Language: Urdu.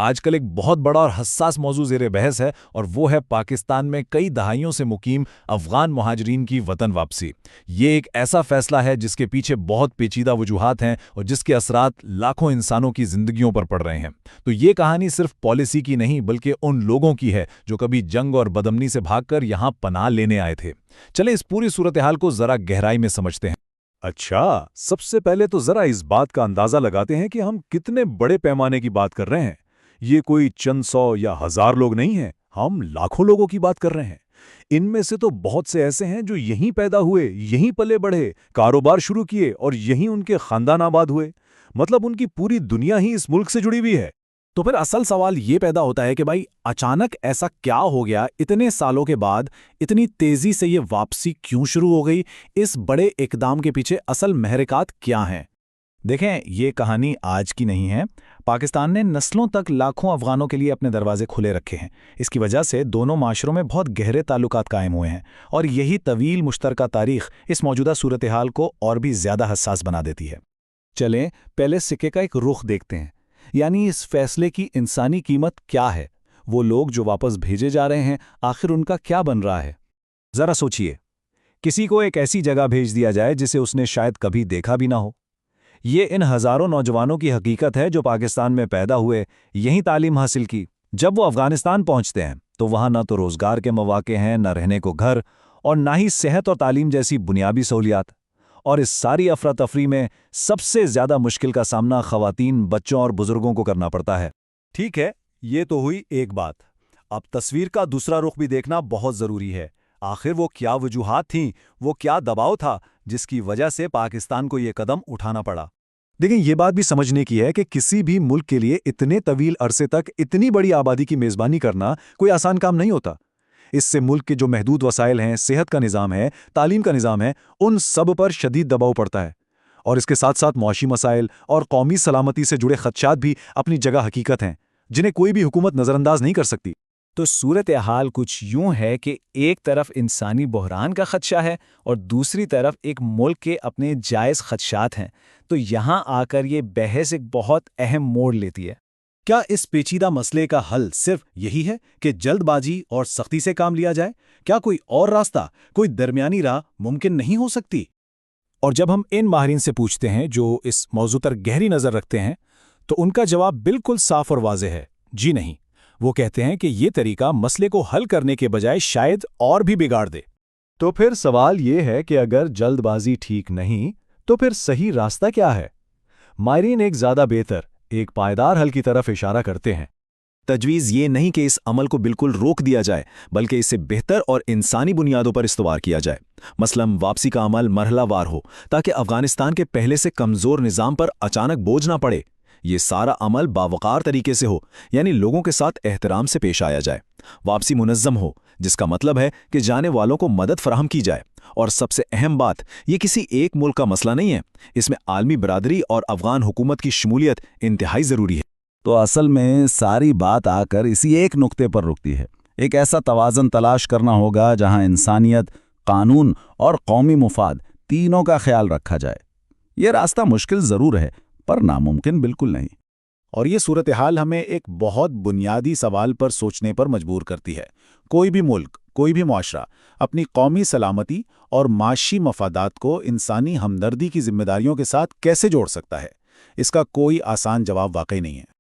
آج کل ایک بہت بڑا اور حساس موضوع زیر بحث ہے اور وہ ہے پاکستان میں کئی دہائیوں سے مقیم افغان مہاجرین کی وطن واپسی۔ یہ ایک ایسا فیصلہ ہے جس کے پیچھے بہت پیچیدہ وجوہات ہیں اور جس کے اثرات لاکھوں انسانوں کی زندگیوں پر پڑ رہے ہیں۔ تو یہ کہانی صرف پالیسی کی نہیں بلکہ ان لوگوں کی ہے جو کبھی جنگ اور بدامنی سے بھاگ کر یہاں پناہ لینے آئے تھے۔ چلیں اس پوری صورتحال کو ذرا گہرائی میں سمجھتے ہیں۔ اچھا، سب سے پہلے تو ذرا اس بات کا اندازہ لگاتے ہیں کہ ہم کتنے بڑے پیمانے کی بات کر رہے ہیں۔ یہ کوئی چند سو یا ہزار لوگ نہیں ہیں، ہم لاکھوں لوگوں کی بات کر رہے ہیں۔ ان میں سے تو بہت سے ایسے ہیں جو یہیں پیدا ہوئے، یہیں پلے بڑھے، کاروبار شروع کیے اور یہیں ان کے خاندان آباد ہوئے۔ مطلب ان کی پوری دنیا ہی اس ملک سے جڑی ہوئی ہے۔ تو پھر اصل سوال یہ پیدا ہوتا ہے کہ بھائی اچانک ایسا کیا ہو گیا، اتنے سالوں کے بعد اتنی تیزی سے یہ واپسی کیوں شروع ہو گئی؟ اس بڑے اقدام کے پیچھے اصل محرکات کیا ہیں؟ دیکھیں، یہ کہانی آج کی نہیں ہے۔ پاکستان نے نسلوں تک لاکھوں افغانوں کے لیے اپنے دروازے کھلے رکھے ہیں۔ اس کی وجہ سے دونوں معاشروں میں بہت گہرے تعلقات قائم ہوئے ہیں اور یہی طویل مشترکہ تاریخ اس موجودہ صورتحال کو اور بھی زیادہ حساس بنا دیتی ہے۔ چلیں پہلے سکے کا ایک رخ دیکھتے ہیں، یعنی اس فیصلے کی انسانی قیمت کیا ہے؟ وہ لوگ جو واپس بھیجے جا رہے ہیں، آخر ان کا کیا بن رہا ہے؟ ذرا سوچئے، کسی کو ایک ایسی جگہ بھیج دیا جائے جسے اس نے شاید کبھی دیکھا بھی نہ ہو۔ یہ ان ہزاروں نوجوانوں کی حقیقت ہے جو پاکستان میں پیدا ہوئے، یہیں تعلیم حاصل کی۔ جب وہ افغانستان پہنچتے ہیں تو وہاں نہ تو روزگار کے مواقع ہیں، نہ رہنے کو گھر، اور نہ ہی صحت اور تعلیم جیسی بنیادی سہولیات۔ اور اس ساری افراتفری میں سب سے زیادہ مشکل کا سامنا خواتین، بچوں اور بزرگوں کو کرنا پڑتا ہے۔ ٹھیک ہے، یہ تو ہوئی ایک بات۔ اب تصویر کا دوسرا رخ بھی دیکھنا بہت ضروری ہے۔ آخر وہ کیا وجوہات تھیں، وہ کیا دباؤ تھا جس کی وجہ سے پاکستان کو یہ قدم اٹھانا پڑا؟ دیکھیں، یہ بات بھی سمجھنے کی ہے کہ کسی بھی ملک کے لیے اتنے طویل عرصے تک اتنی بڑی آبادی کی میزبانی کرنا کوئی آسان کام نہیں ہوتا۔ اس سے ملک کے جو محدود وسائل ہیں، صحت کا نظام ہے، تعلیم کا نظام ہے، ان سب پر شدید دباؤ پڑتا ہے۔ اور اس کے ساتھ ساتھ معاشی مسائل اور قومی سلامتی سے جڑے خدشات بھی اپنی جگہ حقیقت ہیں، جنہیں کوئی بھی حکومت نظر انداز نہیں کر سکتی۔ تو صورتحال کچھ یوں ہے کہ ایک طرف انسانی بحران کا خدشہ ہے اور دوسری طرف ایک ملک کے اپنے جائز خدشات ہیں۔ تو یہاں آ کر یہ بحث ایک بہت اہم موڑ لیتی ہے۔ کیا اس پیچیدہ مسئلے کا حل صرف یہی ہے کہ جلد بازی اور سختی سے کام لیا جائے؟ کیا کوئی اور راستہ، کوئی درمیانی راہ ممکن نہیں ہو سکتی؟ اور جب ہم ان ماہرین سے پوچھتے ہیں جو اس موضوع پر گہری نظر رکھتے ہیں تو ان کا جواب بالکل صاف اور واضح ہے: جی نہیں۔ وہ کہتے ہیں کہ یہ طریقہ مسئلے کو حل کرنے کے بجائے شاید اور بھی بگاڑ دے۔ تو پھر سوال یہ ہے کہ اگر جلد بازی ٹھیک نہیں تو پھر صحیح راستہ کیا ہے؟ ماہرین ایک زیادہ بہتر، ایک پائیدار حل کی طرف اشارہ کرتے ہیں۔ تجویز یہ نہیں کہ اس عمل کو بالکل روک دیا جائے، بلکہ اسے بہتر اور انسانی بنیادوں پر استوار کیا جائے۔ مثلاً واپسی کا عمل مرحلہ وار ہو تاکہ افغانستان کے پہلے سے کمزور نظام پر اچانک بوجھ نہ پڑے۔ یہ سارا عمل باوقار طریقے سے ہو، یعنی لوگوں کے ساتھ احترام سے پیش آیا جائے۔ واپسی منظم ہو، جس کا مطلب ہے کہ جانے والوں کو مدد فراہم کی جائے۔ اور سب سے اہم بات، یہ کسی ایک ملک کا مسئلہ نہیں ہے، اس میں عالمی برادری اور افغان حکومت کی شمولیت انتہائی ضروری ہے۔ تو اصل میں ساری بات آ کر اسی ایک نقطے پر رکتی ہے۔ ایک ایسا توازن تلاش کرنا ہوگا جہاں انسانیت، قانون اور قومی مفاد تینوں کا خیال رکھا جائے۔ یہ راستہ مشکل ضرور ہے، پر ناممکن بالکل نہیں۔ اور یہ صورتحال ہمیں ایک بہت بنیادی سوال پر سوچنے پر مجبور کرتی ہے۔ کوئی بھی ملک، کوئی بھی معاشرہ اپنی قومی سلامتی اور معاشی مفادات کو انسانی ہمدردی کی ذمہ داریوں کے ساتھ کیسے جوڑ سکتا ہے؟ اس کا کوئی آسان جواب واقعی نہیں ہے۔